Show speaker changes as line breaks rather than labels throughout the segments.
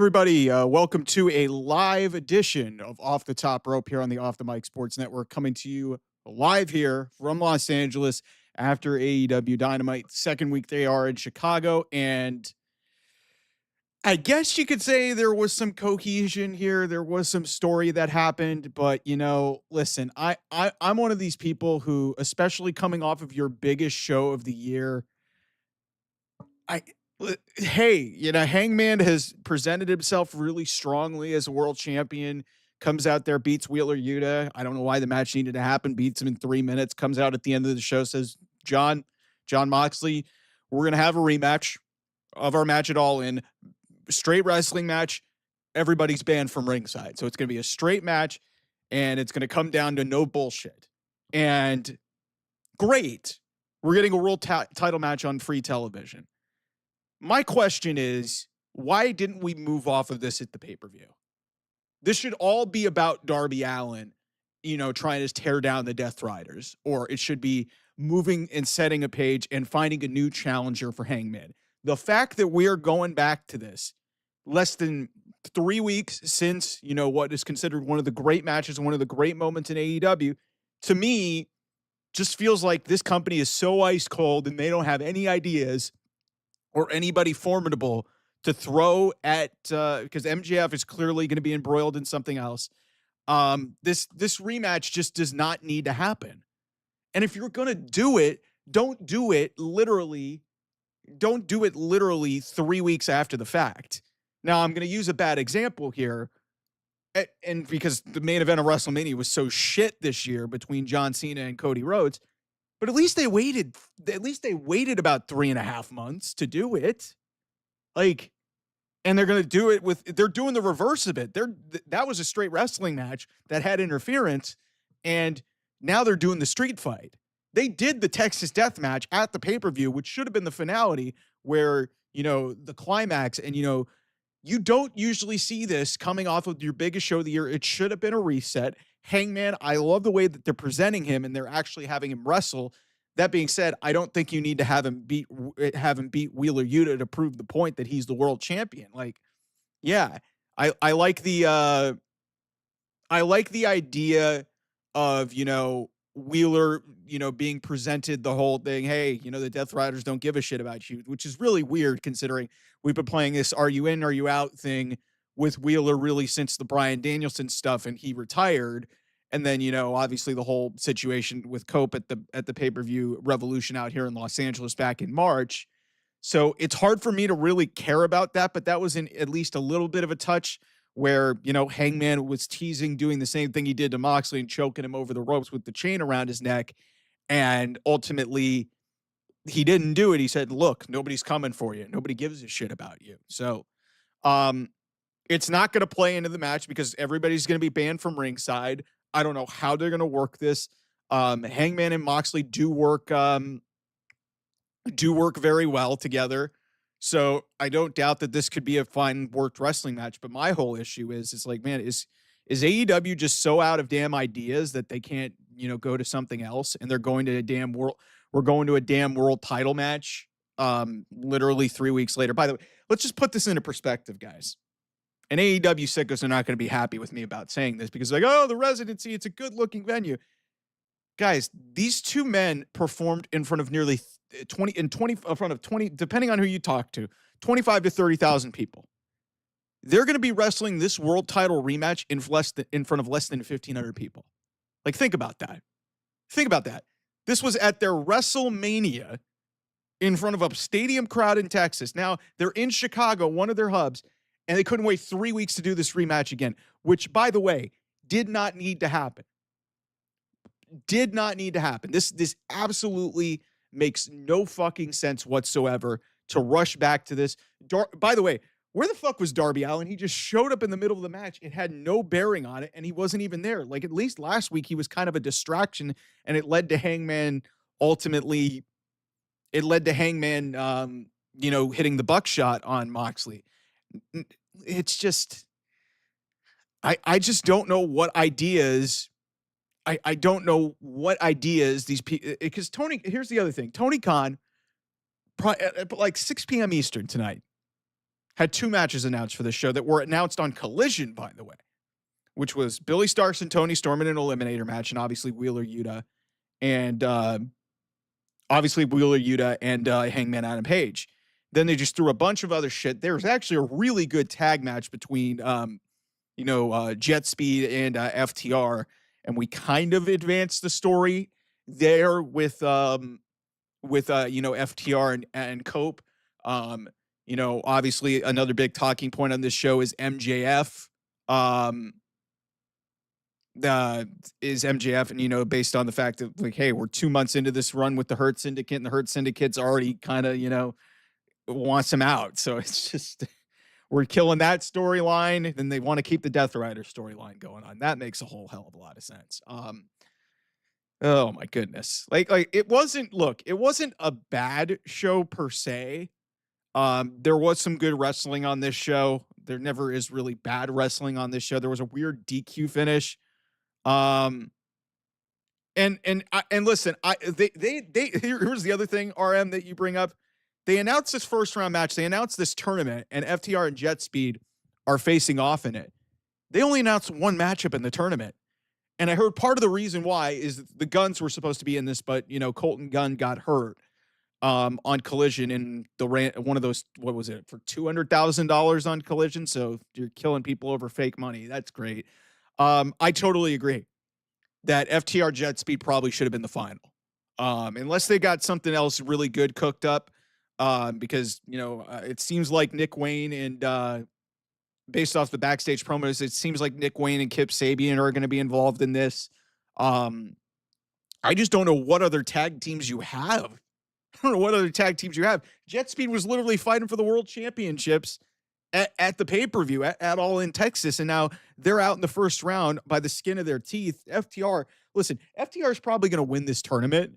Everybody, welcome to a live edition of Off the Top Rope here on the Off the Mic Sports Network, coming to you live here from Los Angeles after AEW Dynamite. Second week they are in Chicago, and I guess you could say there was some cohesion here. There was some story that happened, but listen, I'm one of these people who, especially coming off of your biggest show of the year, I hey, Hangman has presented himself really strongly as a world champion. Comes out there, beats Wheeler Yuta. I don't know why the match needed to happen. Beats him in 3 minutes. Comes out at the end of the show, says, John Moxley, we're gonna have a rematch of our match at All In. Straight wrestling match. Everybody's banned from ringside, so it's gonna be a straight match, and it's gonna come down to no bullshit. And great, we're getting a world title match on free television. My question is, why didn't we move off of this at the pay-per-view? This should all be about Darby Allin, trying to tear down the Death Riders, or it should be moving and setting a page and finding a new challenger for Hangman. The fact that we're going back to this less than 3 weeks since, what is considered one of the great matches and one of the great moments in AEW, to me, just feels like this company is so ice cold and they don't have any ideas or anybody formidable to throw at, because MJF is clearly going to be embroiled in something else. This rematch just does not need to happen. And if you're going to do it, don't do it literally 3 weeks after the fact. Now, I'm going to use a bad example here, and because the main event of WrestleMania was so shit this year between John Cena and Cody Rhodes, but at least they waited about 3.5 months to do it. And they're going to do it they're doing the reverse of it. That was a straight wrestling match that had interference, and now they're doing the street fight. They did the Texas Death Match at the pay-per-view, which should have been the finale, where, the climax, and, you don't usually see this coming off of your biggest show of the year. It should have been a reset. Hangman, I love the way that they're presenting him and they're actually having him wrestle. That being said, I don't think you need to have him beat Wheeler Yuta to prove the point that he's the world champion. I like the idea of, Wheeler, being presented the whole thing. Hey, the Death Riders don't give a shit about you, which is really weird considering we've been playing this "Are you in, are you out" thing with Wheeler really since the Bryan Danielson stuff and he retired. And then, obviously the whole situation with Cope at the pay-per-view Revolution out here in Los Angeles back in March. So it's hard for me to really care about that, but that was at least a little bit of a touch where, Hangman was teasing doing the same thing he did to Moxley and choking him over the ropes with the chain around his neck. And ultimately he didn't do it. He said, look, nobody's coming for you. Nobody gives a shit about you. So, it's not going to play into the match because everybody's going to be banned from ringside. I don't know how they're going to work this. Hangman and Moxley do work very well together. So I don't doubt that this could be a fine worked wrestling match. But my whole issue is like, man, is AEW just so out of damn ideas that they can't, go to something else, and they're going to we're going to a damn world title match literally 3 weeks later. By the way, let's just put this into perspective, guys. And AEW sickos are not going to be happy with me about saying this because the Residency, it's a good looking venue. Guys, these two men performed in front of nearly 20, depending on who you talk to, 25 to 30,000 people. They're going to be wrestling this world title rematch in front of less than 1,500 people. Think about that. This was at their WrestleMania in front of a stadium crowd in Texas. Now they're in Chicago, one of their hubs, and they couldn't wait 3 weeks to do this rematch again, which, by the way, did not need to happen. This absolutely makes no fucking sense whatsoever to rush back to this. By the way, where the fuck was Darby Allin? He just showed up in the middle of the match. It had no bearing on it, and he wasn't even there. At least last week, he was kind of a distraction, and it led to Hangman ultimately. It led to Hangman, hitting the buckshot on Moxley. It's just, I just don't know what ideas. I don't know what ideas these people, because here's the other thing. Tony Khan, at 6 p.m. Eastern tonight, had 2 matches announced for this show that were announced on Collision, by the way, which was Billy Starks and Tony Storm in an eliminator match, and obviously Wheeler Yuta and Hangman Adam Page. Then they just threw a bunch of other shit. There was actually a really good tag match between Jet Speed and FTR, and we kind of advanced the story there with FTR and Cope. Obviously another big talking point on this show is MJF. And based on the fact that, like, hey, we're 2 months into this run with the Hurt Syndicate, and the Hurt Syndicate's already kind of wants him out. So it's just we're killing that storyline. Then they want to keep the Death Rider storyline going on. That makes a whole hell of a lot of sense. Oh my goodness. Like it wasn't a bad show per se. There was some good wrestling on this show. There never is really bad wrestling on this show. There was a weird DQ finish. And listen, here's the other thing, RM, that you bring up. They announced this first round match. They announced this tournament, and FTR and Jet Speed are facing off in it. They only announced one matchup in the tournament. And I heard part of the reason why is the Guns were supposed to be in this, but Colton Gunn got hurt on Collision in one of those, what was it, for $200,000 on Collision. So you're killing people over fake money. That's great. I totally agree that FTR Jet Speed probably should have been the final. Unless they got something else really good cooked up. Because it seems like Nick Wayne and based off the backstage promos, it seems like Nick Wayne and Kip Sabian are going to be involved in this. I just don't know what other tag teams you have. Jet Speed was literally fighting for the world championships at the pay-per-view at All in Texas, and now they're out in the first round by the skin of their teeth. FTR is probably going to win this tournament.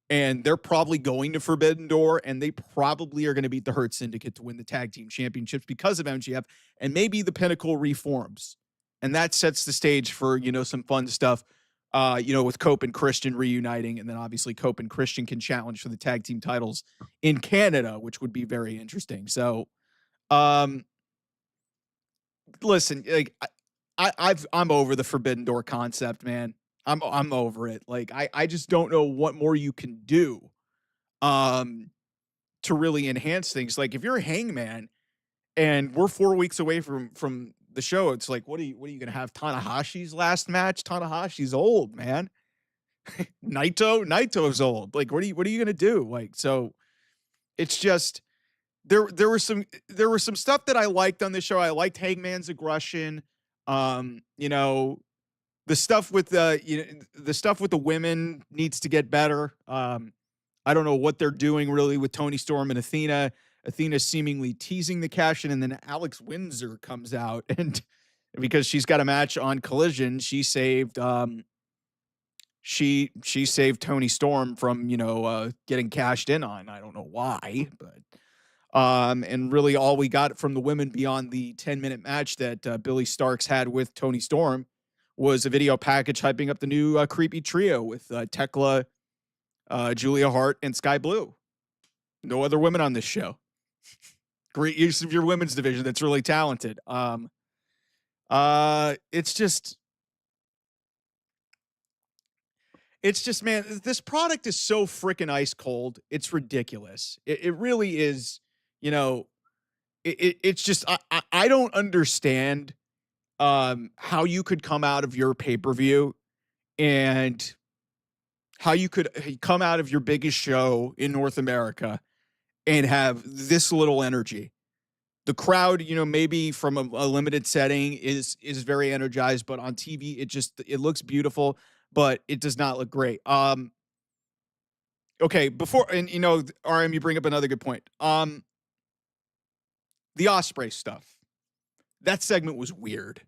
And they're probably going to Forbidden Door, and they probably are going to beat the Hurt Syndicate to win the tag team championships because of MJF, and maybe the Pinnacle reforms. And that sets the stage for, some fun stuff, with Cope and Christian reuniting. And then obviously Cope and Christian can challenge for the tag team titles in Canada, which would be very interesting. So, listen, like I'm over the Forbidden Door concept, man. I'm over it. Like, I just don't know what more you can do to really enhance things. Like, if you're a Hangman and we're 4 weeks away from the show, it's like, what are you going to have Tanahashi's last match? Tanahashi's old, man. Naito's old. Like, what are you going to do? Like, so it's just there was some stuff that I liked on this show. I liked Hangman's aggression. The stuff with the women needs to get better. I don't know what they're doing really with Tony Storm and Athena. Athena seemingly teasing the cash in, and then Alex Windsor comes out, and because she's got a match on Collision, she saved she saved Tony Storm from getting cashed in on. I don't know why, but and really all we got from the women beyond the 10-minute match that Billy Starks had with Tony Storm was a video package hyping up the new creepy trio with Tekla, Julia Hart, and Sky Blue. No other women on this show. Great use of your women's division. That's really talented. It's just, man, this product is so freaking ice cold. It's ridiculous. It really is. It's just, I don't understand how you could come out of your pay-per-view and how you could come out of your biggest show in North America and have this little energy. The crowd, maybe from a limited setting is very energized, but on TV, it looks beautiful, but it does not look great. Okay, RM, you bring up another good point. The Ospreay stuff. That segment was weird.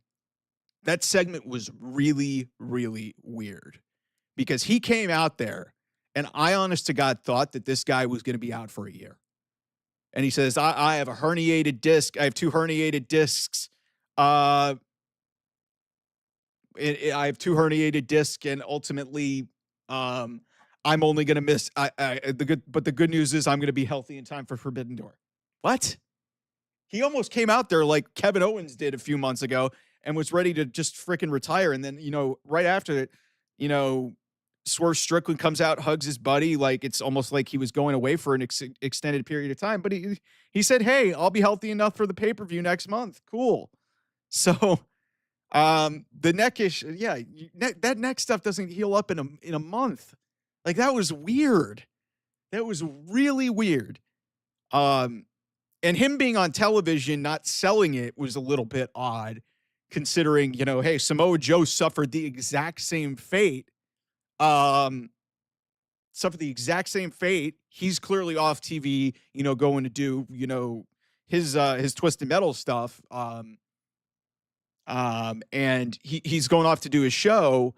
That segment was really, really weird because he came out there and I honest to God thought that this guy was going to be out for a year. And he says, I have a herniated disc. I have 2 herniated discs. I have 2 herniated discs, and ultimately, I'm only going to miss. But the good news is I'm going to be healthy in time for Forbidden Door. What? he almost came out there like Kevin Owens did a few months ago and was ready to just freaking retire. And then, right after it, you know, Swerve Strickland comes out, hugs his buddy. Like it's almost like he was going away for an extended period of time. But he said, "Hey, I'll be healthy enough for the pay-per-view next month." Cool. So the neck issue, yeah, that neck stuff doesn't heal up in a month. Like that was weird. That was really weird. And him being on television, not selling it was a little bit odd, considering, hey, Samoa Joe suffered the exact same fate. He's clearly off TV, going to do, his Twisted Metal stuff. And he's going off to do his show,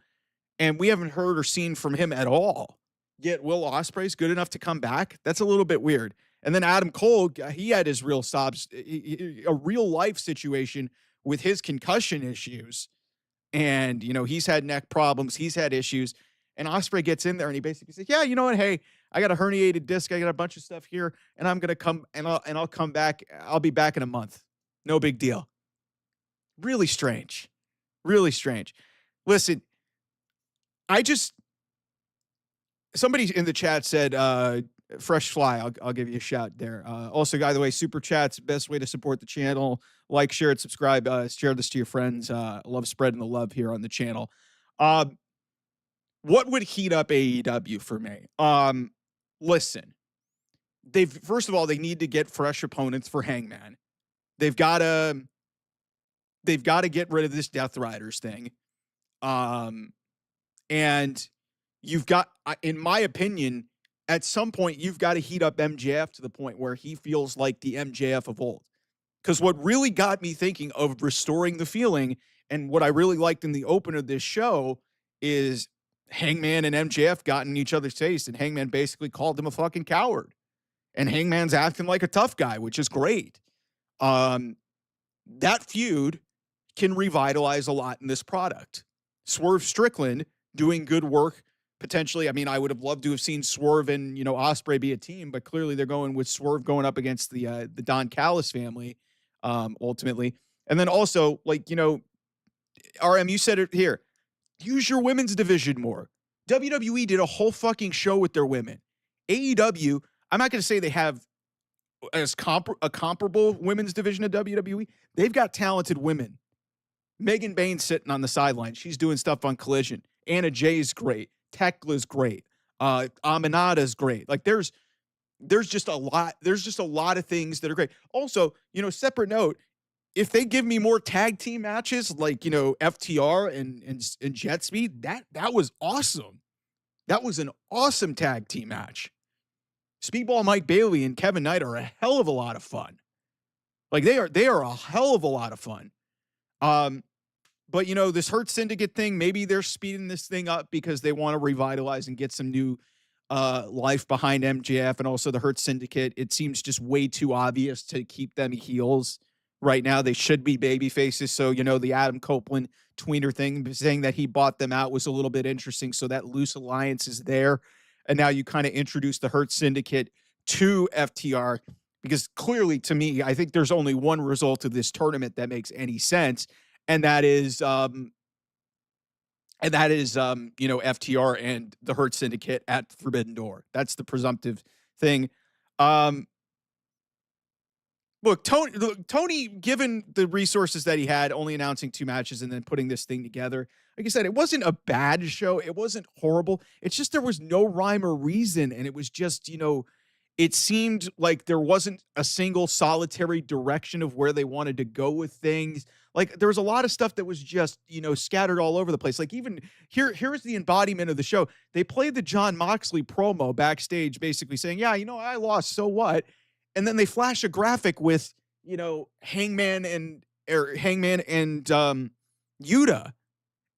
and we haven't heard or seen from him at all. Yet Will Ospreay's good enough to come back. That's a little bit weird. And then Adam Cole, he had his real sobs, a real life situation with his concussion issues. And, he's had neck problems. He's had issues. And Ospreay gets in there and he basically says, yeah, you know what? Hey, I got a herniated disc. I got a bunch of stuff here, and I'm going to come and I'll come back. I'll be back in a month. No big deal. Really strange. Really strange. Listen, somebody in the chat said, Fresh Fly. I'll give you a shout there. Also, by the way, super chats, best way to support the channel. Like, share it, subscribe, share this to your friends. Love spreading the love here on the channel. What would heat up AEW for me? Listen, first of all, they need to get fresh opponents for Hangman. They've got to get rid of this Death Riders thing. And you've got, in my opinion, at some point, you've got to heat up MJF to the point where he feels like the MJF of old. Because what really got me thinking of restoring the feeling, and what I really liked in the open of this show, is Hangman and MJF got in each other's face, and Hangman basically called him a fucking coward. And Hangman's acting like a tough guy, which is great. That feud can revitalize a lot in this product. Swerve Strickland doing good work, potentially. I mean, I would have loved to have seen Swerve and, Ospreay be a team, but clearly they're going with Swerve going up against the Don Callis family, ultimately. And then also, RM, you said it here. Use your women's division more. WWE did a whole fucking show with their women. AEW, I'm not going to say they have a comparable women's division of WWE. They've got talented women. Megan Bain's sitting on the sideline. She's doing stuff on Collision. Anna Jay's great. Tekla's great. Aminata's great. Like there's just a lot. There's just a lot of things that are great. Also, separate note, if they give me more tag team matches like, FTR and Jet Speed, that was awesome. That was an awesome tag team match. Speedball Mike Bailey and Kevin Knight are a hell of a lot of fun. Like they are a hell of a lot of fun. But this Hurt Syndicate thing, maybe they're speeding this thing up because they want to revitalize and get some new life behind MJF and also the Hurt Syndicate. It seems just way too obvious to keep them heels right now. They should be baby faces. So, the Adam Copeland tweener thing, saying that he bought them out, was a little bit interesting. So that loose alliance is there. And now you kind of introduce the Hurt Syndicate to FTR, because clearly, to me, I think there's only one result of this tournament that makes any sense. And that is, FTR and the Hurt Syndicate at Forbidden Door. That's the presumptive thing. Look, Tony, given the resources that he had, only announcing 2 matches and then putting this thing together, like I said, it wasn't a bad show. It wasn't horrible. It's just there was no rhyme or reason, and it was just, it seemed like there wasn't a single solitary direction of where they wanted to go with things. Like there was a lot of stuff that was just, scattered all over the place. Like even here's the embodiment of the show. They played the Jon Moxley promo backstage, basically saying, yeah, I lost, so what? And then they flash a graphic with, Hangman and Yuta.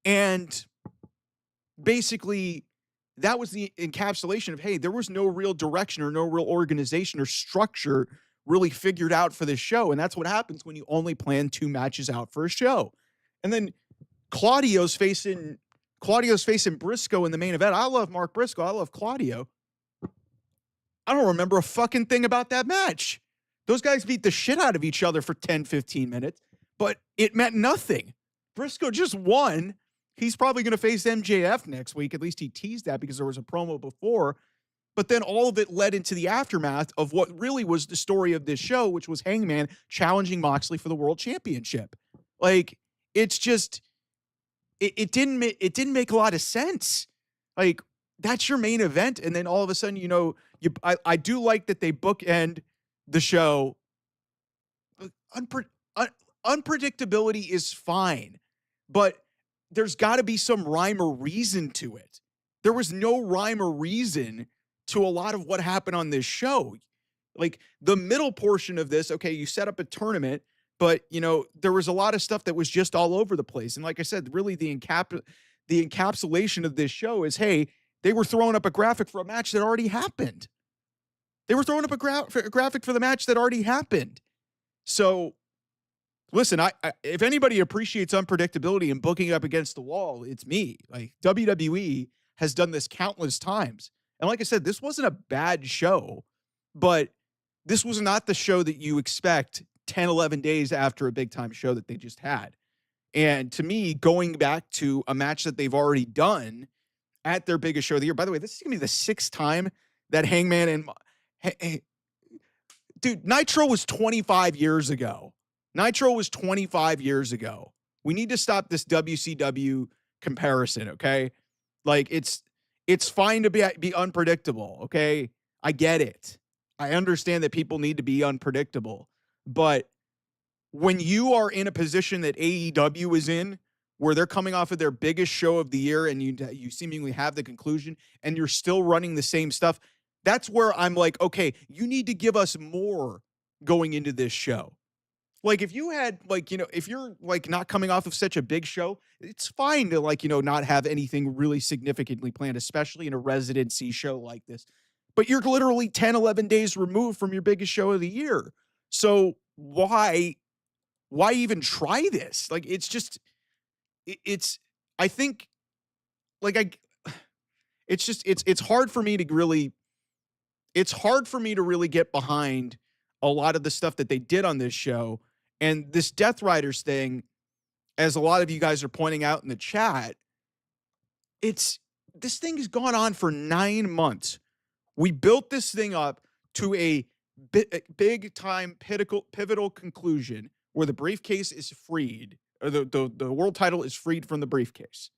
And basically that was the encapsulation of, hey, there was no real direction or no real organization or structure really figured out for this show. And that's what happens when you only plan 2 matches out for a show. And then Claudio's facing Briscoe in the main event. I love Mark Briscoe. I love Claudio. I don't remember a fucking thing about that match. Those guys beat the shit out of each other for 10, 15 minutes, but it meant nothing. Briscoe just won. He's probably going to face MJF next week. At least he teased that because there was a promo before. But then all of it led into the aftermath of what really was the story of this show, which was Hangman challenging Moxley for the world championship. Like, it's just, it didn't make a lot of sense. Like, that's your main event. And then all of a sudden, I do like that they bookend the show. Unpredictability is fine, but there's got to be some rhyme or reason to it. There was no rhyme or reason to a lot of what happened on this show. Like, the middle portion of this, okay, you set up a tournament, but, there was a lot of stuff that was just all over the place. And like I said, really the encapsulation of this show is, hey, they were throwing up a graphic for a match that already happened. They were throwing up a graphic for the match that already happened. So, listen, if anybody appreciates unpredictability and booking up against the wall, it's me. Like, WWE has done this countless times. And like I said, this wasn't a bad show, but this was not the show that you expect 10, 11 days after a big-time show that they just had. And to me, going back to a match that they've already done at their biggest show of the year. By the way, this is going to be the 6th time that Hangman and... Dude, Nitro was 25 years ago. Nitro was 25 years ago. We need to stop this WCW comparison, okay? Like, it's fine to be unpredictable, okay? I get it. I understand that people need to be unpredictable. But when you are in a position that AEW is in, where they're coming off of their biggest show of the year and you seemingly have the conclusion and you're still running the same stuff, that's where I'm like, okay, you need to give us more going into this show. Like, if you had, like, if you're, like, not coming off of such a big show, it's fine to, like, not have anything really significantly planned, especially in a residency show like this. But you're literally 10, 11 days removed from your biggest show of the year. So why even try this? Like, it's just, I think, like, it's hard for me to really, get behind a lot of the stuff that they did on this show. And this Death Riders thing, as a lot of you guys are pointing out in the chat, this thing has gone on for 9 months. We built this thing up to a big time pivotal conclusion where the briefcase is freed, or the world title is freed from the briefcase.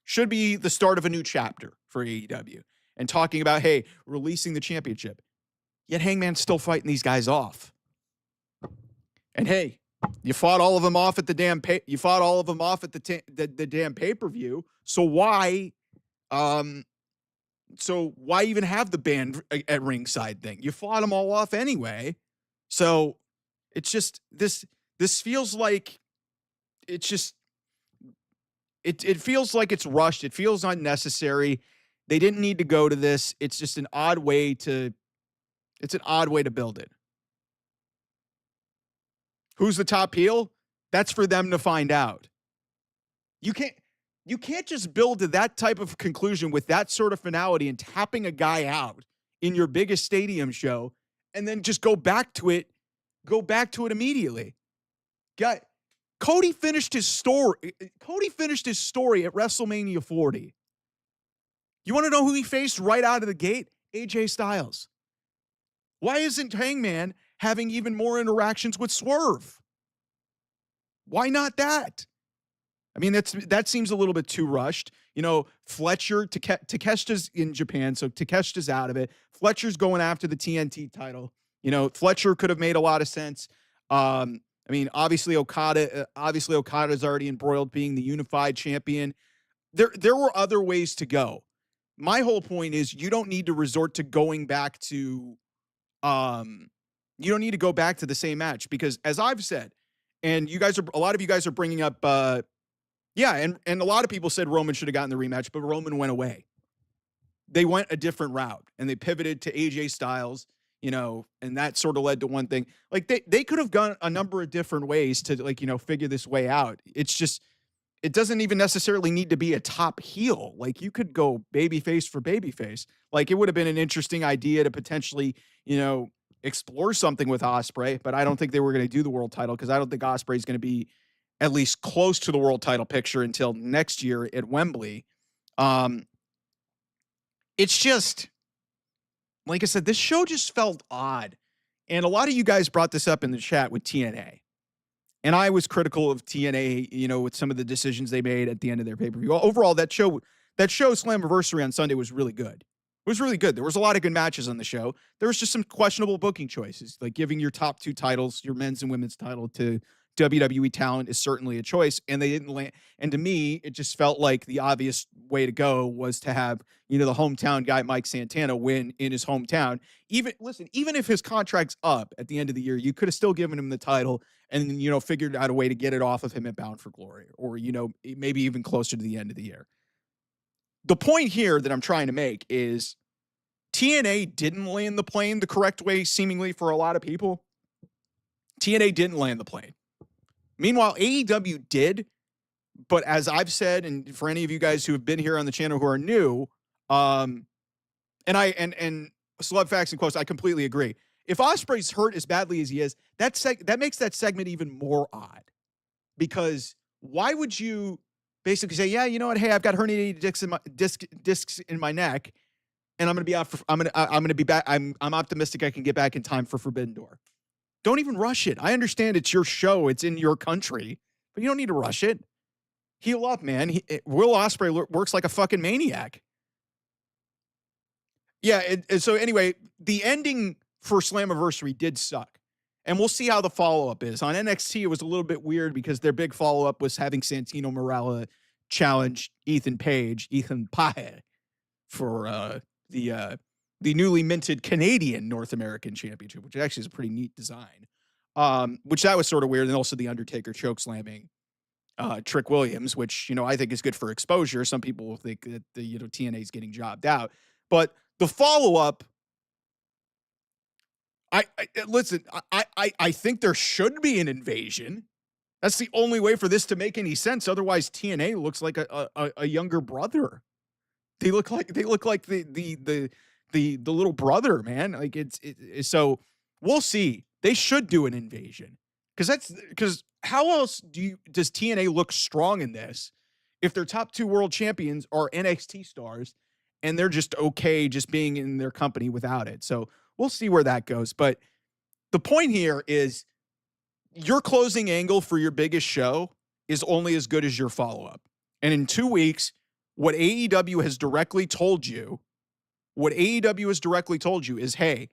Should be the start of a new chapter for AEW. And talking about, hey, releasing the championship. Yet Hangman's still fighting these guys off. And hey, you fought all of them off at the damn the damn pay-per-view. So why even have the band at ringside thing? You fought them all off anyway. So it's just this feels like it's just it feels like it's rushed. It feels unnecessary. They didn't need to go to this. It's just an odd way to build it. Who's the top heel? That's for them to find out. You can't just build to that type of conclusion with that sort of finality and tapping a guy out in your biggest stadium show and then just go back to it immediately. Cody finished his story at WrestleMania 40. You want to know who he faced right out of the gate? AJ Styles. Why isn't Hangman having even more interactions with Swerve? Why not that? I mean, that seems a little bit too rushed. Fletcher, Takeshita's in Japan, so Takeshita's out of it. Fletcher's going after the TNT title. Fletcher could have made a lot of sense. I mean, obviously Okada's already embroiled being the unified champion. There were other ways to go. My whole point is you don't need to resort to going back to you don't need to go back to the same match because, as I've said, and a lot of you guys are bringing up, and a lot of people said Roman should have gotten the rematch, but Roman went away. They went a different route and they pivoted to AJ Styles, and that sort of led to one thing. Like they could have gone a number of different ways to figure this way out. It's just, it doesn't even necessarily need to be a top heel. Like you could go babyface for babyface. Like it would have been an interesting idea to potentially, explore something with Ospreay, but I don't think they were going to do the world title because I don't think Ospreay is going to be at least close to the world title picture until next year at Wembley. Um, it's just, like I said, this show just felt odd. And a lot of you guys brought this up in the chat with TNA. And I was critical of TNA, with some of the decisions they made at the end of their pay-per-view. Overall, that show Slammiversary on Sunday was really good. It was really good. There was a lot of good matches on the show. There was just some questionable booking choices, like giving your top two titles, your men's and women's title, to WWE talent is certainly a choice, and they didn't land. And to me, it just felt like the obvious way to go was to have, the hometown guy, Mike Santana, win in his hometown. Even if his contract's up at the end of the year, you could have still given him the title and, figured out a way to get it off of him at Bound for Glory, or, maybe even closer to the end of the year. The point here that I'm trying to make is TNA didn't land the plane the correct way, seemingly, for a lot of people. TNA didn't land the plane. Meanwhile, AEW did, but as I've said, and for any of you guys who have been here on the channel who are new, and Celeb Facts and Quotes, I completely agree. If Ospreay's hurt as badly as he is, that makes that segment even more odd. Because why would you basically say, yeah, you know what? Hey, I've got herniated discs in my neck, and I'm going to be out for, I'm going to be back. I'm optimistic I can get back in time for Forbidden Door. Don't even rush it. I understand it's your show. It's in your country, but you don't need to rush it. Heal up, man. Will Ospreay works like a fucking maniac. Yeah. So anyway, the ending for Slammiversary did suck. And we'll see how the follow-up is. On NXT, it was a little bit weird because their big follow-up was having Santino Marella challenge Ethan Page for the newly minted Canadian North American Championship, which actually is a pretty neat design. Which that was sort of weird. And also the Undertaker chokeslamming Trick Williams, which, I think is good for exposure. Some people will think that TNA is getting jobbed out. But the follow-up, I think there should be an invasion. That's the only way for this to make any sense. Otherwise, TNA looks like a younger brother. They look like the little brother, man. Like so we'll see. They should do an invasion because how else does TNA look strong in this if their top two world champions are NXT stars and they're just okay just being in their company without it? So we'll see where that goes. But the point here is your closing angle for your biggest show is only as good as your follow-up. And in 2 weeks, what AEW has directly told you is, hey,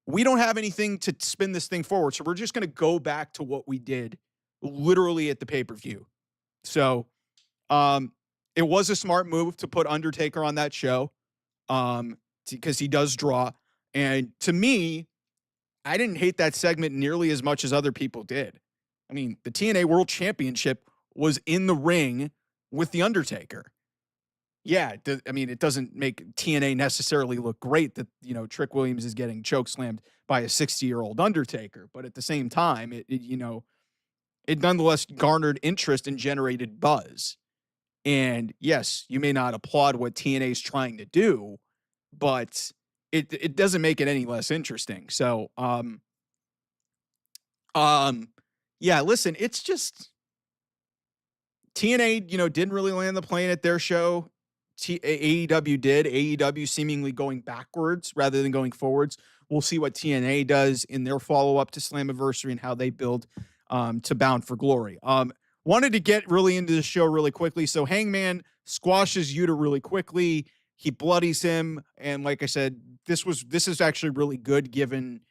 we don't have anything to spin this thing forward. So we're just going to go back to what we did literally at the pay-per-view. So it was a smart move to put Undertaker on that show because he does draw. And to me, I didn't hate that segment nearly as much as other people did. I mean, the TNA World Championship was in the ring with The Undertaker. Yeah, it doesn't make TNA necessarily look great that, Trick Williams is getting chokeslammed by a 60-year-old Undertaker. But at the same time, it nonetheless garnered interest and generated buzz. And yes, you may not applaud what TNA is trying to do, but it doesn't make it any less interesting. So, yeah, listen, it's just TNA, didn't really land the plane at their show. AEW did. AEW seemingly going backwards rather than going forwards. We'll see what TNA does in their follow-up to Slammiversary and how they build to Bound for Glory. Wanted to get really into the show really quickly. So Hangman squashes Yuta really quickly. He bloodies him. And like I said, this is actually really good given,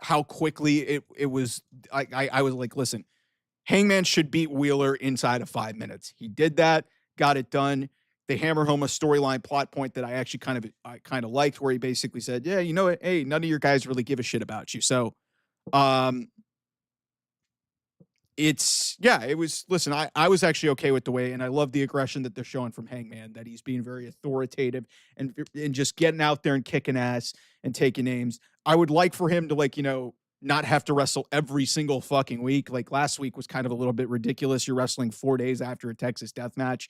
how quickly it was. I was like, listen, Hangman should beat Wheeler inside of 5 minutes. He did that, got it done. They hammer home a storyline plot point that I actually kind of liked, where he basically said, yeah, you know what? Hey, none of your guys really give a shit about you. So, listen, I was actually okay with the way, and I love the aggression that they're showing from Hangman, that he's being very authoritative and just getting out there and kicking ass and taking names. I would like for him to not have to wrestle every single fucking week. Like last week was kind of a little bit ridiculous. You're wrestling 4 days after a Texas death match.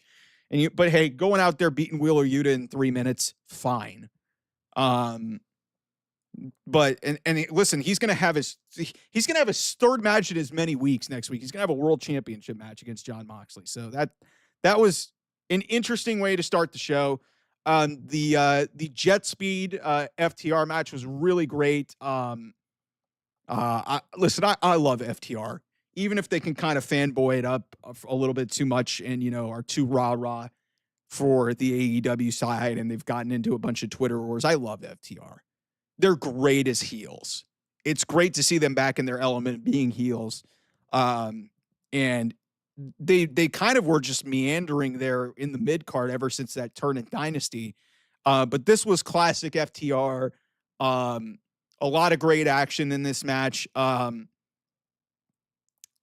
But hey, going out there beating Wheeler Yuta in 3 minutes, fine. But listen, he's gonna have his third match in as many weeks next week. He's gonna have a world championship match against John Moxley. So that was an interesting way to start the show. The jet speed FTR match was really great. I love FTR, even if they can kind of fanboy it up a little bit too much and are too rah for the AEW side, and they've gotten into a bunch of Twitter wars. I love FTR. They're great as heels. It's great to see them back in their element being heels. And they kind of were just meandering there in the mid card ever since that turn in Dynasty. But this was classic FTR. A lot of great action in this match.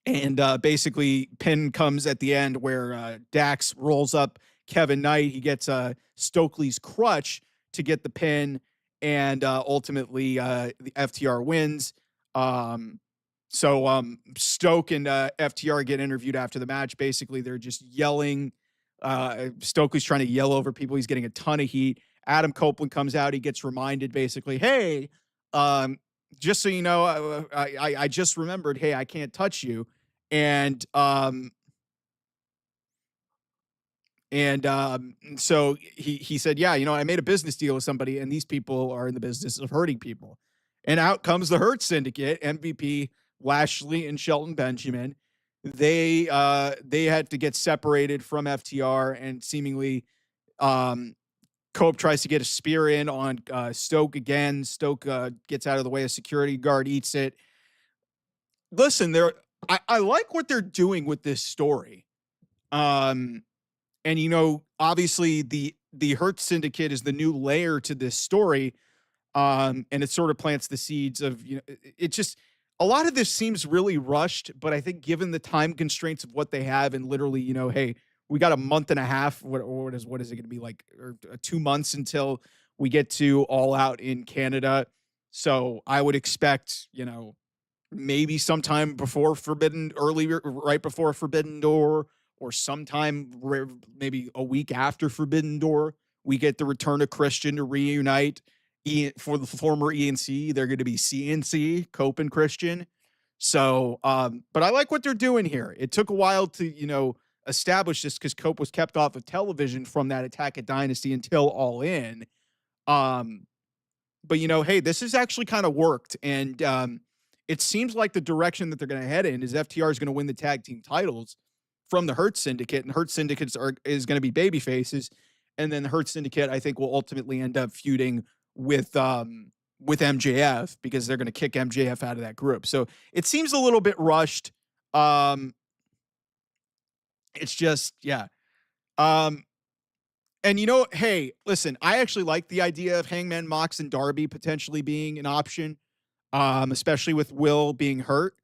Basically, pin comes at the end where Dax rolls up Kevin Knight. He gets Stokely's crutch to get the pin, and ultimately the FTR wins. Stoke and FTR get interviewed after the match. Basically, they're just yelling. Stokely's trying to yell over people. He's getting a ton of heat. Adam Copeland comes out. He gets reminded, basically, hey, just so you know, I just remembered, hey, I can't touch you. So he said, yeah, I made a business deal with somebody, and these people are in the business of hurting people. And out comes the Hurt Syndicate, MVP, Lashley, and Shelton Benjamin. They had to get separated from FTR, and seemingly Cope tries to get a spear in on Stoke again. Stoke gets out of the way. A security guard eats it. Listen, I like what they're doing with this story. And obviously the Hurt Syndicate is the new layer to this story. And it sort of plants the seeds of, it just, a lot of this seems really rushed, but I think given the time constraints of what they have, and literally, hey, we got a month and a half. What is it going to be like, or 2 months until we get to All Out in Canada. So I would expect, maybe sometime before right before Forbidden Door, or sometime maybe a week after Forbidden Door, we get the return of Christian to reunite for the former ENC. They're going to be CNC, Cope and Christian. So, but I like what they're doing here. It took a while to, establish this because Cope was kept off of television from that Attack at Dynasty until All In. But hey, this has actually kind of worked. And it seems like the direction that they're going to head in is FTR is going to win the tag team titles from the Hurt Syndicate, and Hurt Syndicates is going to be baby faces. And then the Hurt Syndicate, I think, will ultimately end up feuding with MJF, because they're going to kick MJF out of that group. So it seems a little bit rushed. It's just, yeah. And hey, listen, I actually like the idea of Hangman Mox and Darby potentially being an option, especially with Will being hurt.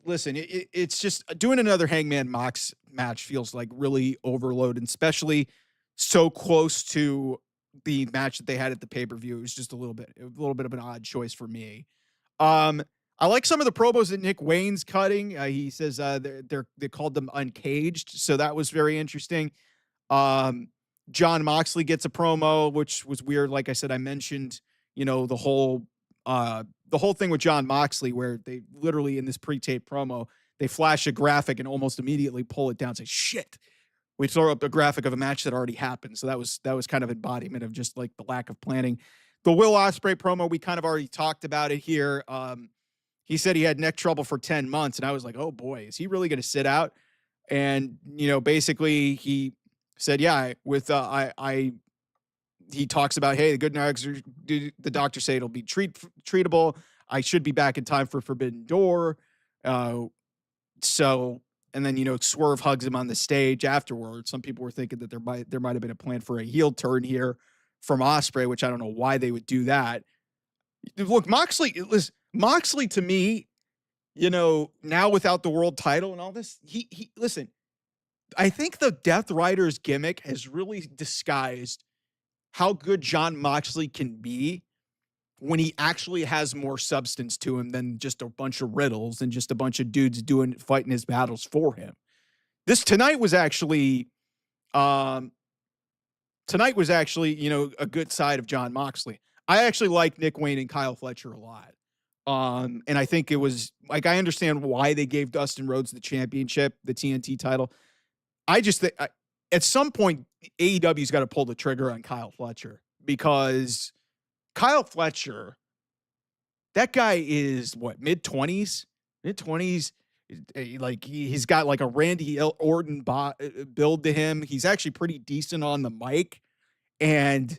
Listen, it's just doing another Hangman Mox match feels like really overload, and especially so close to the match that they had at the pay-per-view. It was just a little bit of an odd choice for me. I like some of the promos that Nick Wayne's cutting. He says they called them uncaged, so that was very interesting. John Moxley gets a promo, which was weird. Like I said, I mentioned, the whole thing with John Moxley, where they literally in this pre-tape promo, they flash a graphic and almost immediately pull it down. Say, shit, we throw up a graphic of a match that already happened. So that was kind of embodiment of just like the lack of planning. The Will Ospreay promo, we kind of already talked about it here. He said he had neck trouble for 10 months. And I was like, oh boy, is he really going to sit out? And, basically he said, yeah, he talks about, hey, the good news, the doctor say it'll be treatable. I should be back in time for Forbidden Door. And then, Swerve hugs him on the stage afterwards. Some people were thinking that there might have been a plan for a heel turn here from Ospreay, which I don't know why they would do that. Look, Moxley to me, now without the world title and all this, he listen, I think the Death Riders gimmick has really disguised how good John Moxley can be when he actually has more substance to him than just a bunch of riddles and just a bunch of dudes fighting his battles for him. Tonight was actually, a good side of John Moxley. I actually like Nick Wayne and Kyle Fletcher a lot. And I think it was like I understand why they gave Dustin Rhodes the championship, the TNT title. I just think at some point AEW's got to pull the trigger on Kyle Fletcher because Kyle Fletcher, that guy is what, mid 20s. Like he's got like a Randy Orton build to him. He's actually pretty decent on the mic, and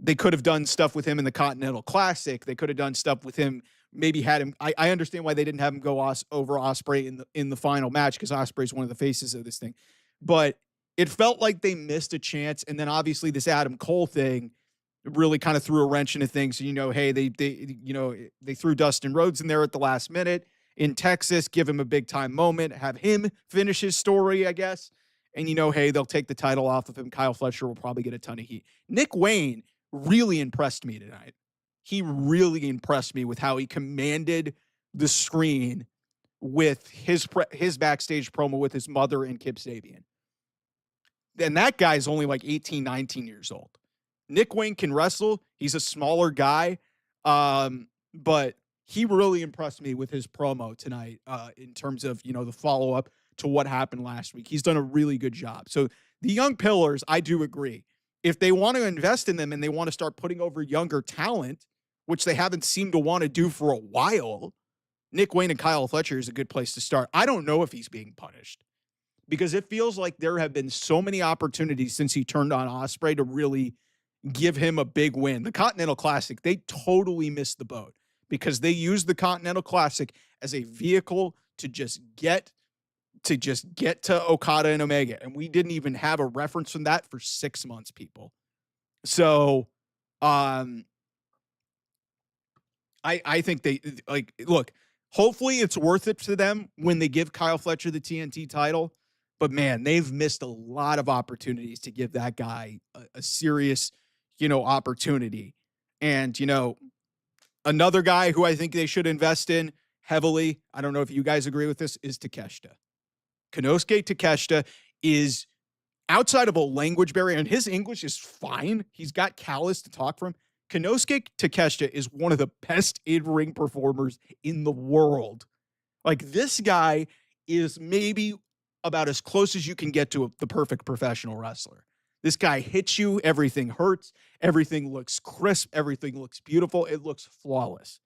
they could have done stuff with him in the Continental Classic. They could have done stuff with him. Maybe had him. I understand why they didn't have him go over Ospreay in the final match because Ospreay's one of the faces of this thing. But it felt like they missed a chance. And then obviously this Adam Cole thing really kind of threw a wrench into things. Hey, they threw Dustin Rhodes in there at the last minute in Texas, give him a big time moment, have him finish his story, I guess. And hey, they'll take the title off of him. Kyle Fletcher will probably get a ton of heat. Nick Wayne really impressed me tonight. He really impressed me with how he commanded the screen with his backstage promo with his mother and Kip Sabian. And that guy's only like 18, 19 years old. Nick Wayne can wrestle. He's a smaller guy. But he really impressed me with his promo tonight in terms of, the follow-up to what happened last week. He's done a really good job. So the young pillars, I do agree. If they want to invest in them and they want to start putting over younger talent, which they haven't seemed to want to do for a while, Nick Wayne and Kyle Fletcher is a good place to start. I don't know if he's being punished because it feels like there have been so many opportunities since he turned on Ospreay to really give him a big win. The Continental Classic, they totally missed the boat because they used the Continental Classic as a vehicle to just get to Okada and Omega. And we didn't even have a reference from that for 6 months, people. So, I think they look, hopefully it's worth it to them when they give Kyle Fletcher the TNT title. But man, they've missed a lot of opportunities to give that guy a serious, opportunity. And, another guy who I think they should invest in heavily, I don't know if you guys agree with this, is Takeshita. Konosuke Takeshita is outside of a language barrier, and his English is fine. He's got Callus to talk from. Konosuke Takeshita is one of the best in-ring performers in the world. Like, this guy is maybe about as close as you can get to the perfect professional wrestler. This guy hits you, everything hurts, everything looks crisp, everything looks beautiful, it looks flawless.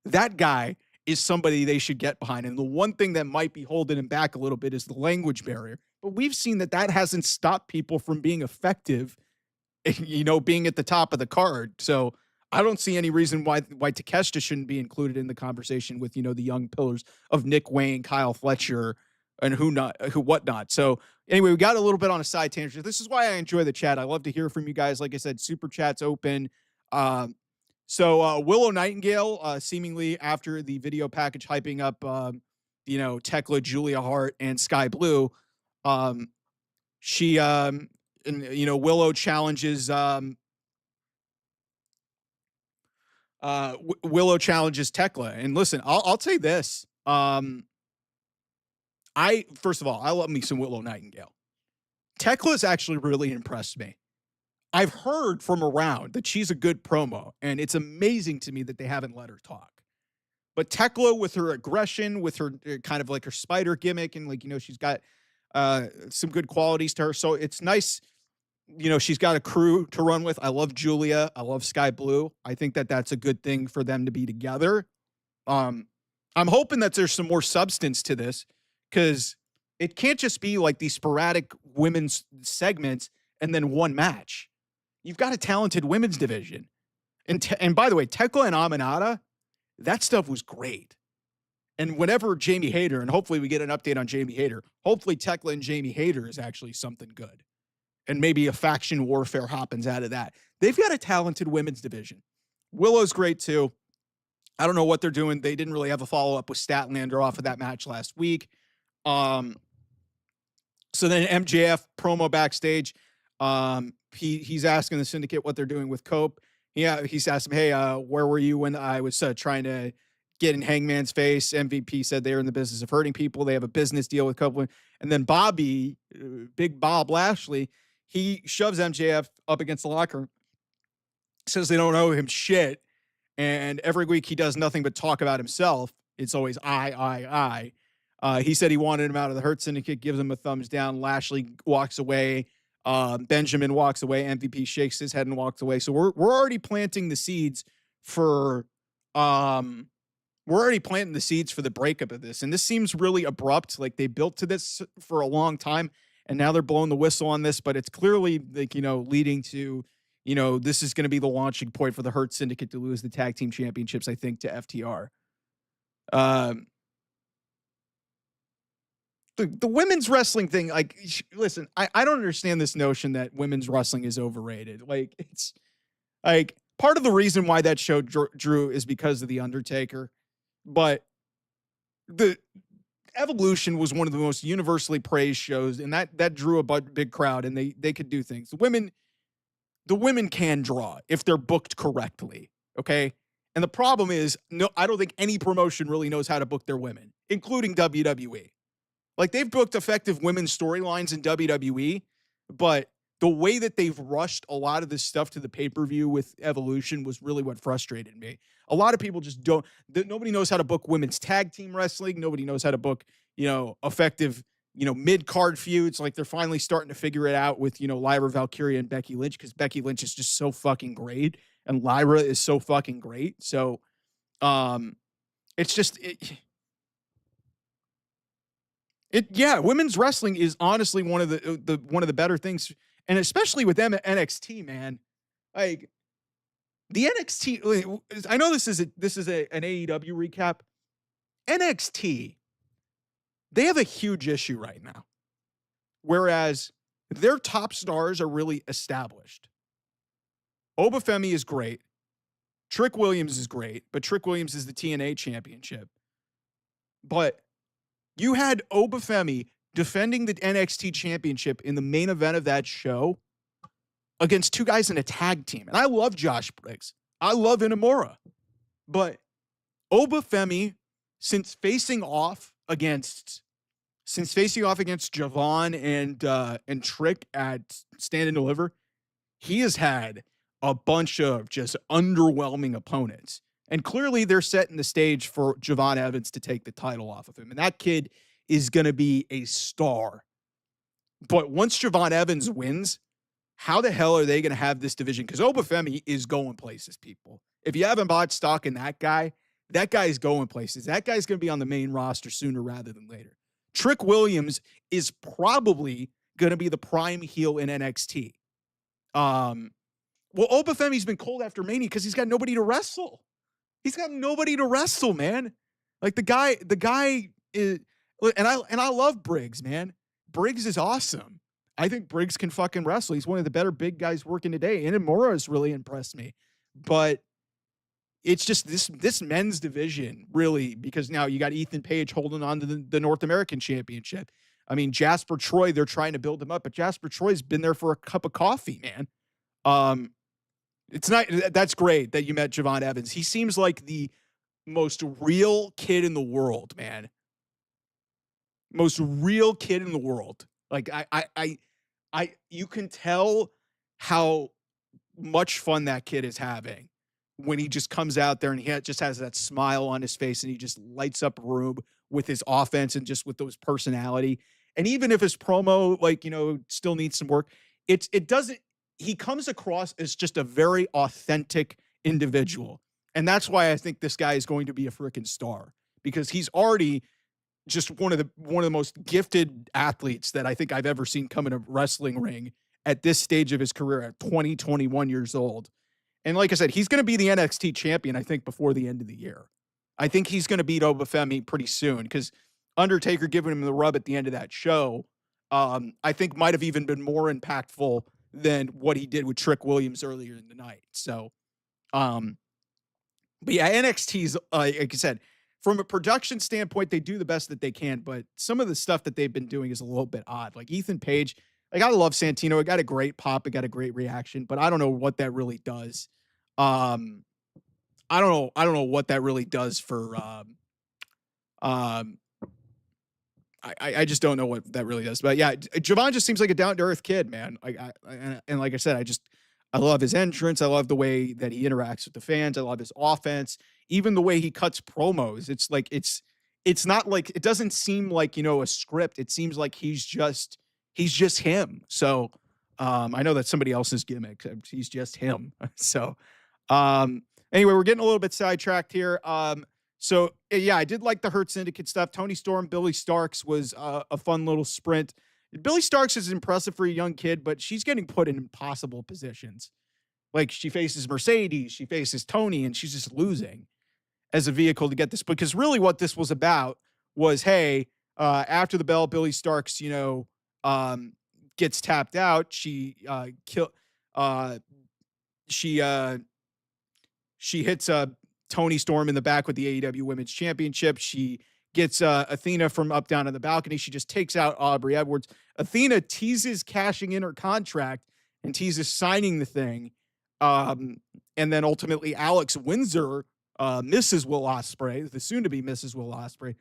That guy is somebody they should get behind. And the one thing that might be holding him back a little bit is the language barrier. But we've seen that hasn't stopped people from being effective, being at the top of the card. So I don't see any reason why Takeshita shouldn't be included in the conversation with, the young pillars of Nick Wayne, Kyle Fletcher, and whatnot. So anyway, we got a little bit on a side tangent. This is why I enjoy the chat. I love to hear from you guys. Like I said, super chat's open. So Willow Nightingale, seemingly after the video package hyping up, Tekla, Julia Hart, and Sky Blue, she, Willow challenges, Willow challenges Tekla. And listen, I'll say this. First of all, I love me some Willow Nightingale. Tekla's actually really impressed me. I've heard from around that she's a good promo, and it's amazing to me that they haven't let her talk. But Tekla, with her aggression, with her kind of like her spider gimmick, and she's got some good qualities to her. So it's nice, she's got a crew to run with. I love Julia. I love Sky Blue. I think that that's a good thing for them to be together. I'm hoping that there's some more substance to this because it can't just be like these sporadic women's segments and then one match. You've got a talented women's division. And by the way, Tekla and Aminata, that stuff was great. And whenever Jamie Hayter, and hopefully we get an update on Jamie Hayter, hopefully Tekla and Jamie Hayter is actually something good. And maybe a faction warfare happens out of that. They've got a talented women's division. Willow's great too. I don't know what they're doing. They didn't really have a follow-up with Statlander off of that match last week. So then MJF promo backstage. He's asking the Syndicate what they're doing with Cope. Yeah, he's asked him, hey, where were you when I was trying to get in Hangman's face? MVP said they're in the business of hurting people. They have a business deal with Copeland. And then Bobby, Big Bob Lashley, he shoves MJF up against the locker room. says they don't owe him shit. And every week he does nothing but talk about himself. It's always I. He said he wanted him out of the Hurt Syndicate, gives him a thumbs down. Lashley walks away. Benjamin walks away. MVP shakes his head and walks away. So we're already planting the seeds for the breakup of this. And this seems really abrupt. Like they built to this for a long time, and now they're blowing the whistle on this, but it's clearly like, leading to, this is going to be the launching point for the Hurt Syndicate to lose the tag team championships, I think, to FTR. The women's wrestling thing, like, listen, I don't understand this notion that women's wrestling is overrated. Like, it's like part of the reason why that show drew is because of The Undertaker, but the Evolution was one of the most universally praised shows, and that drew a big crowd, and they could do things. The women can draw if they're booked correctly, okay? And the problem is, no, I don't think any promotion really knows how to book their women, including WWE. Like, they've booked effective women's storylines in WWE, but the way that they've rushed a lot of this stuff to the pay-per-view with Evolution was really what frustrated me. A lot of people just nobody knows how to book women's tag team wrestling. Nobody knows how to book, effective, mid-card feuds. Like, they're finally starting to figure it out with, Lyra Valkyria and Becky Lynch, because Becky Lynch is just so fucking great, and Lyra is so fucking great. So, it's just... women's wrestling is honestly one of the better things, and especially with them at NXT, man. Like, the NXT, I know this is an AEW recap. NXT, they have a huge issue right now, whereas their top stars are really established. Obafemi is great. Trick Williams is great, but Trick Williams is the TNA championship. But you had Obafemi defending the NXT championship in the main event of that show against two guys in a tag team. And I love Josh Briggs. I love Inamura. But Obafemi, since facing off against Javon and Trick at Stand and Deliver, he has had a bunch of just underwhelming opponents. And clearly they're setting the stage for Javon Evans to take the title off of him. And that kid is going to be a star. But once Javon Evans wins, how the hell are they going to have this division? Because Obafemi is going places, people. If you haven't bought stock in that guy is going places. That guy's going to be on the main roster sooner rather than later. Trick Williams is probably going to be the prime heel in NXT. Well, Obafemi's been cold after Mania because he's got nobody to wrestle. He's got nobody to wrestle, man. Like, the guy is, and I love Briggs, man. Briggs is awesome. I think Briggs can fucking wrestle. He's one of the better big guys working today. And Inamura has really impressed me. But it's just this men's division, really, because now you got Ethan Page holding on to the North American Championship. I mean, Jasper Troy, they're trying to build him up, but Jasper Troy's been there for a cup of coffee, man. It's not, that's great that you met Javon Evans. He seems like the most real kid in the world, man. Most real kid in the world. Like, you can tell how much fun that kid is having when he just comes out there and he just has that smile on his face and he just lights up a room with his offense and just with those personality. And even if his promo, like, still needs some work, it doesn't, he comes across as just a very authentic individual. And that's why I think this guy is going to be a freaking star, because he's already just one of the most gifted athletes that I think I've ever seen come in a wrestling ring at this stage of his career at 21 years old. And like I said, he's going to be the NXT champion, I think, before the end of the year. I think he's going to beat Obafemi pretty soon, because Undertaker giving him the rub at the end of that show, I think might have even been more impactful than what he did with Trick Williams earlier in the night. So, but yeah, NXT's, like I said, from a production standpoint, they do the best that they can, but some of the stuff that they've been doing is a little bit odd. Like Ethan Page, like, I love Santino. It got a great pop. It got a great reaction, but I don't know what that really does. I don't know what that really does for, I just don't know what that really does. But yeah, Javon just seems like a down to earth kid, man. And like I said, I love his entrance. I love the way that he interacts with the fans. I love his offense. Even the way he cuts promos. It's not like it doesn't seem like, a script. It seems like he's just him. So I know that's somebody else's gimmick. He's just him. So anyway, we're getting a little bit sidetracked here. Yeah, I did like the Hurt Syndicate stuff. Tony Storm, Billy Starks was a fun little sprint. Billy Starks is impressive for a young kid, but she's getting put in impossible positions. Like she faces Mercedes, she faces Tony, and she's just losing as a vehicle to get this. Because really, what this was about was, hey, after the bell, Billy Starks, gets tapped out. She hits Tony Storm in the back with the AEW Women's Championship. She gets Athena from up down on the balcony. She just takes out Aubrey Edwards. Athena teases cashing in her contract and teases signing the thing. And then ultimately Alex Windsor, Mrs. Will Ospreay, the soon-to-be Mrs. Will Ospreay.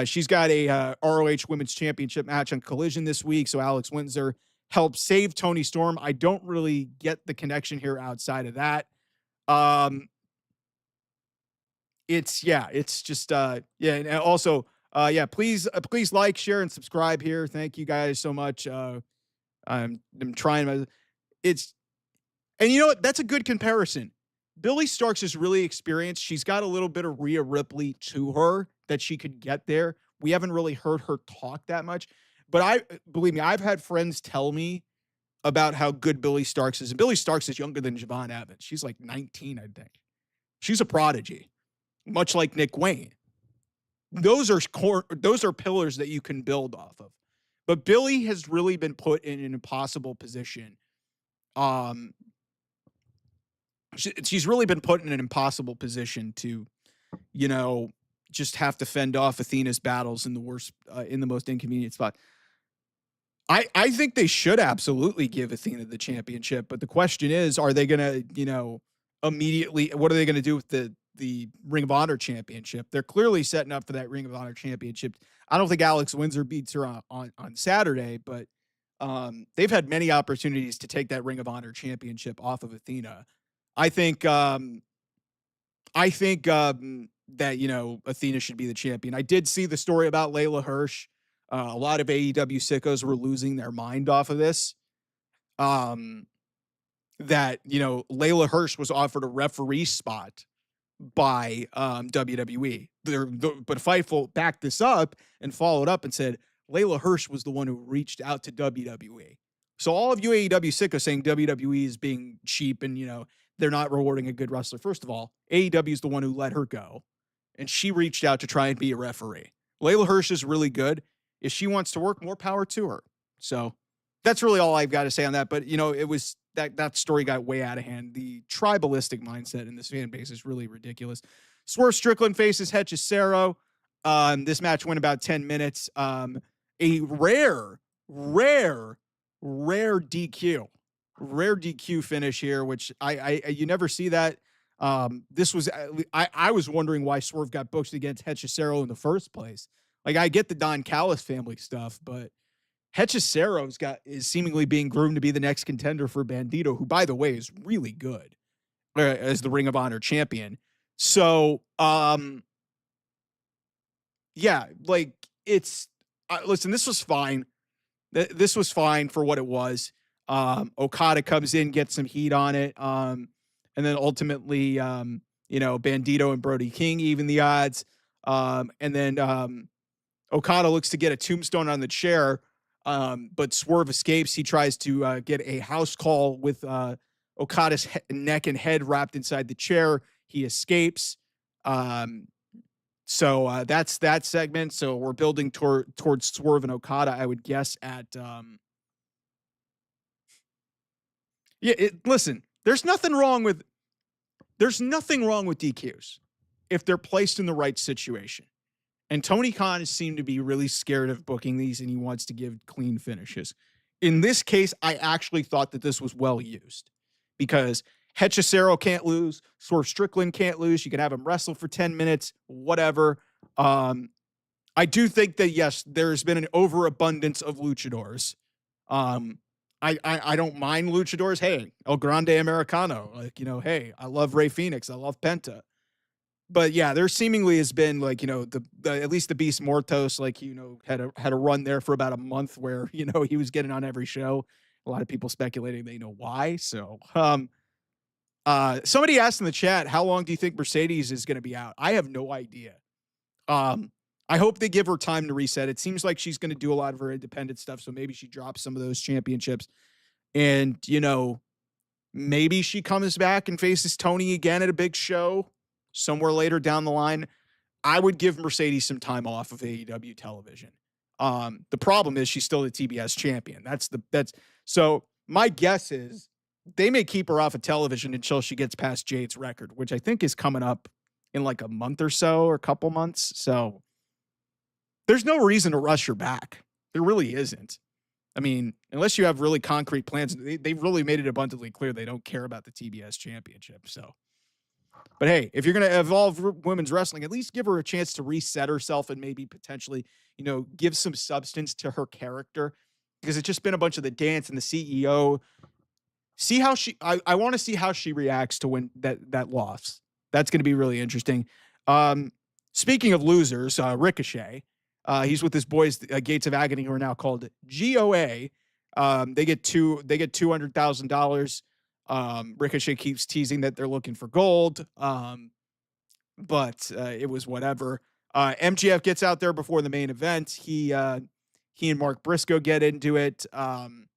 She's got a ROH Women's Championship match on Collision this week, so Alex Windsor helps save Tony Storm. I don't really get the connection here outside of that. It's just and also please like, share, and subscribe here. Thank you guys so much. I'm trying my it's and you know what? That's a good comparison. Billy Starks is really experienced. She's got a little bit of Rhea Ripley to her that she could get there. We haven't really heard her talk that much, but believe me, I've had friends tell me about how good Billy Starks is. And Billy Starks is younger than Javon Evans. She's like 19, I think. She's a prodigy, much like Nick Wayne. Those are pillars that you can build off of. But Billy has really been put in an impossible position. She's really been put in an impossible position to, just have to fend off Athena's battles in the most inconvenient spot. I think they should absolutely give Athena the championship, but the question is, are they going to, immediately, what are they going to do with the Ring of Honor championship? They're clearly setting up for that Ring of Honor championship. I don't think Alex Windsor beats her on Saturday, but they've had many opportunities to take that Ring of Honor championship off of Athena. I think that, Athena should be the champion. I did see the story about Layla Hirsch. A lot of AEW sickos were losing their mind off of this. That, Layla Hirsch was offered a referee spot by WWE. But Fightful backed this up and followed up and said Layla Hirsch was the one who reached out to WWE. So all of you AEW sickos saying WWE is being cheap and, they're not rewarding a good wrestler. First of all, AEW is the one who let her go, and she reached out to try and be a referee. Layla Hirsch is really good. If she wants to work, more power to her. So that's really all I've got to say on that. But, it was that story got way out of hand. The tribalistic mindset in this fan base is really ridiculous. Swerve Strickland faces Hechicero. This match went about 10 minutes. A rare DQ. Rare DQ finish here, which I you never see that. This was I was wondering why Swerve got booked against Hechicero in the first place. Like, I get the Don Callis family stuff, but Hechicero's is seemingly being groomed to be the next contender for Bandito, who, by the way, is really good as the Ring of Honor champion. So, listen, this was fine. This was fine for what it was. Okada comes in, gets some heat on it. And then ultimately, Bandito and Brody King even the odds. And then Okada looks to get a tombstone on the chair, but Swerve escapes. He tries to get a house call with Okada's neck and head wrapped inside the chair. He escapes. So that's that segment. So we're building towards Swerve and Okada, I would guess, at listen, there's nothing wrong with DQs if they're placed in the right situation. And Tony Khan seemed to be really scared of booking these, and he wants to give clean finishes. In this case, I actually thought that this was well used because Hechicero can't lose, Swerve Strickland can't lose. You can have him wrestle for 10 minutes, whatever. I do think that, yes, there's been an overabundance of luchadors. I don't mind luchadors. Hey, El Grande Americano. Like, hey, I love Ray Phoenix. I love Penta. But yeah, there seemingly has been like, the at least the Beast Mortos, like, had a run there for about a month where, he was getting on every show. A lot of people speculating they know why. So somebody asked in the chat, how long do you think Mercedes is gonna be out? I have no idea. I hope they give her time to reset. It seems like she's gonna do a lot of her independent stuff, so maybe she drops some of those championships. And, maybe she comes back and faces Tony again at a big show somewhere later down the line. I would give Mercedes some time off of AEW television. The problem is she's still the TBS champion. That's so my guess is they may keep her off of television until she gets past Jade's record, which I think is coming up in like a month or so, or a couple months. So there's no reason to rush her back. There really isn't. I mean, unless you have really concrete plans, they've really made it abundantly clear they don't care about the TBS championship. So, but hey, if you're going to evolve women's wrestling, at least give her a chance to reset herself and maybe potentially, give some substance to her character, because it's just been a bunch of the dance and the CEO. See how I want to see how she reacts to when that loss. That's going to be really interesting. Speaking of losers, Ricochet, he's with his boys, Gates of Agony, who are now called GOA. They get $200,000. Ricochet keeps teasing that they're looking for gold, but it was whatever. MGF gets out there before the main event. He and Mark Briscoe get into it. MJF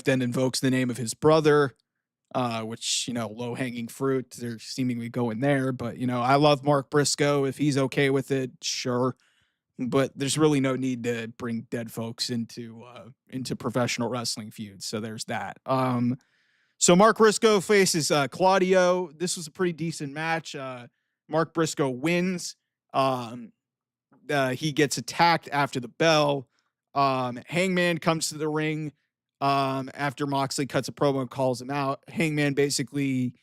then invokes the name of his brother, which, low hanging fruit. They're seemingly going there, but, I love Mark Briscoe. If he's okay with it, sure. But there's really no need to bring dead folks into professional wrestling feuds. So there's that. So Mark Briscoe faces Claudio. This was a pretty decent match. Mark Briscoe wins. He gets attacked after the bell. Hangman comes to the ring after Moxley cuts a promo and calls him out. Hangman basically,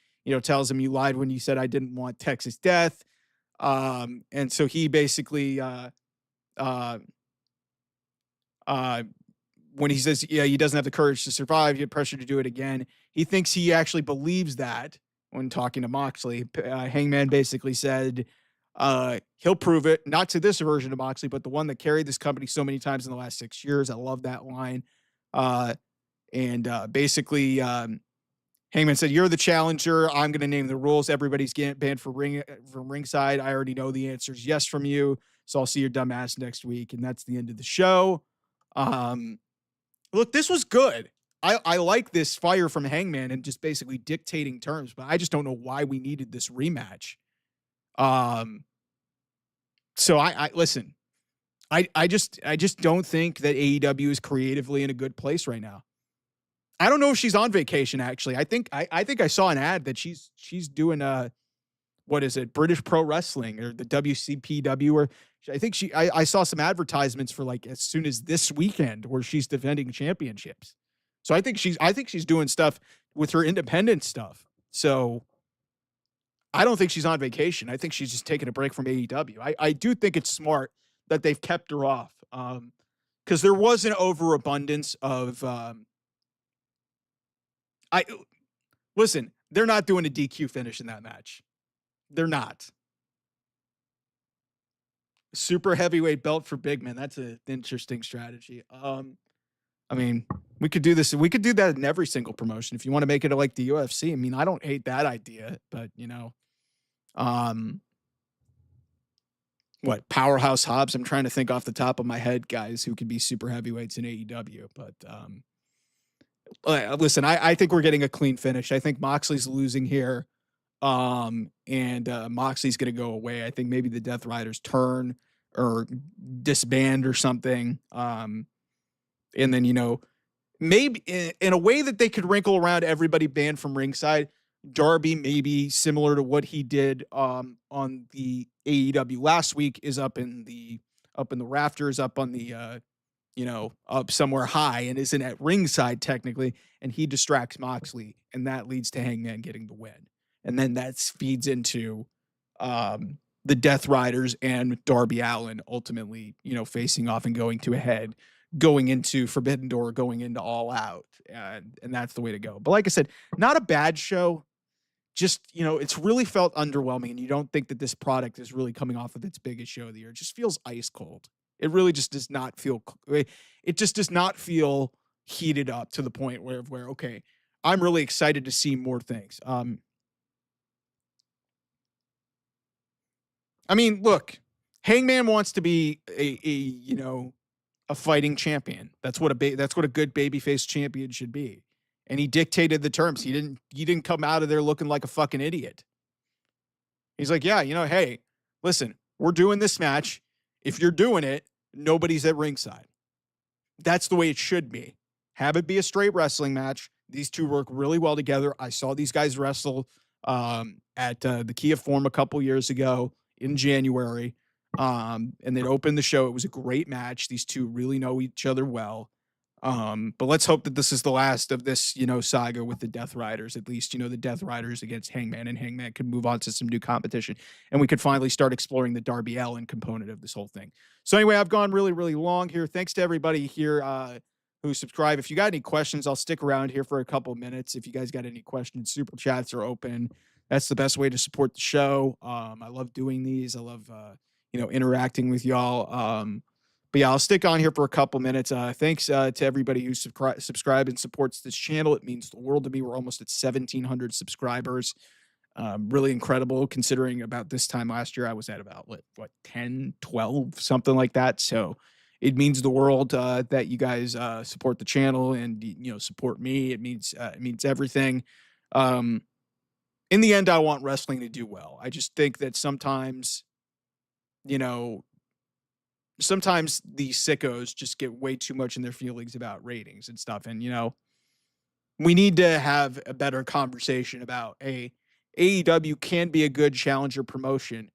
tells him, you lied when you said I didn't want Texas Death. And so he basically, when he says, yeah, he doesn't have the courage to survive, he had pressure to do it again. He thinks he actually believes that when talking to Moxley. Hangman basically said, he'll prove it, not to this version of Moxley, but the one that carried this company so many times in the last 6 years. I love that line. Basically, Hangman said, you're the challenger. I'm going to name the rules. Everybody's banned from ringside. I already know the answers yes from you. So I'll see your dumb ass next week. And that's the end of the show. Look, this was good. I like this fire from Hangman and just basically dictating terms, but I just don't know why we needed this rematch. So I listen, I just don't think that AEW is creatively in a good place right now. I don't know if she's on vacation, actually. I think I saw an ad that she's doing what is it, British Pro Wrestling or the WCPW, or I saw some advertisements for like as soon as this weekend where she's defending championships. So I think she's doing stuff with her independent stuff. So I don't think she's on vacation. I think she's just taking a break from AEW. I do think it's smart that they've kept her off, because there was an overabundance of listen, they're not doing a DQ finish in that match. They're not. Super heavyweight belt for big man. That's an interesting strategy. I mean, we could do this. We could do that in every single promotion if you want to make it like the UFC. I mean, I don't hate that idea, but what Powerhouse Hobbs? I'm trying to think off the top of my head, guys who could be super heavyweights in AEW. But listen, I think we're getting a clean finish. I think Moxley's losing here. And Moxley's going to go away. I think maybe the Death Riders turn or disband or something. And then, maybe in a way that they could wrinkle around everybody banned from ringside. Darby, maybe similar to what he did on the AEW last week, is up in the rafters, up on the up somewhere high and isn't at ringside technically, and he distracts Moxley, and that leads to Hangman getting the win. And then that feeds into the Death Riders and Darby Allin ultimately, facing off and going to a head, going into Forbidden Door, going into All Out. And that's the way to go. But like I said, not a bad show. Just, it's really felt underwhelming, and you don't think that this product is really coming off of its biggest show of the year. It just feels ice cold. It really just does not feel, it just does not feel heated up to the point where okay, I'm really excited to see more things. I mean, look, Hangman wants to be a fighting champion. That's what a good babyface champion should be. And he dictated the terms. He didn't come out of there looking like a fucking idiot. He's like, yeah, hey, listen, we're doing this match. If you're doing it, nobody's at ringside. That's the way it should be. Have it be a straight wrestling match. These two work really well together. I saw these guys wrestle at the Key of Form a couple years ago in January. And they'd opened the show. It was a great match. These two really know each other well. But let's hope that this is the last of this, saga with the Death Riders. At least, the Death Riders against Hangman, and Hangman could move on to some new competition, and we could finally start exploring the Darby Allin component of this whole thing. So anyway, I've gone really, really long here. Thanks to everybody here who subscribe. If you got any questions, I'll stick around here for a couple minutes. If you guys got any questions, super chats are open. That's the best way to support the show. I love doing these. I love interacting with y'all. But yeah, I'll stick on here for a couple minutes. Thanks to everybody who subscribe and supports this channel. It means the world to me. We're almost at 1,700 subscribers. Really incredible considering about this time last year, I was at about 10, 12, something like that. So it means the world that you guys support the channel and, support me. It means everything. In the end, I want wrestling to do well. I just think that sometimes these sickos just get way too much in their feelings about ratings and stuff. And, we need to have a better conversation about AEW can be a good challenger promotion.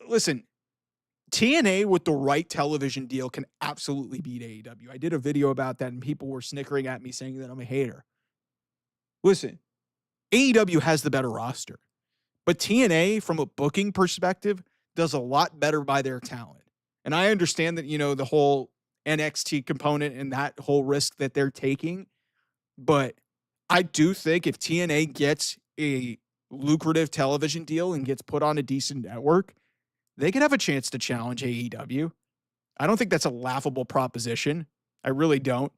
Listen, TNA with the right television deal can absolutely beat AEW. I did a video about that and people were snickering at me saying that I'm a hater. Listen, AEW has the better roster, but TNA from a booking perspective does a lot better by their talent. And I understand that, the whole NXT component and that whole risk that they're taking. But I do think if TNA gets a lucrative television deal and gets put on a decent network, they could have a chance to challenge AEW. I don't think that's a laughable proposition. I really don't.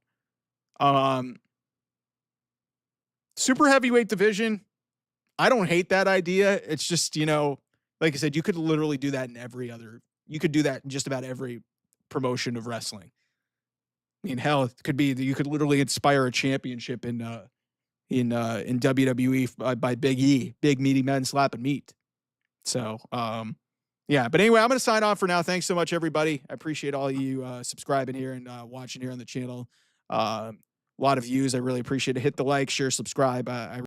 Super heavyweight division, I don't hate that idea. It's just, like I said, you could literally do that you could do that in just about every promotion of wrestling. I mean, hell, it could be that you could literally inspire a championship in WWE by Big E, big meaty men slapping meat. So, yeah, but anyway, I'm going to sign off for now. Thanks so much, everybody. I appreciate all you subscribing here and watching here on the channel. A lot of views. I really appreciate it. Hit the like, share, subscribe. I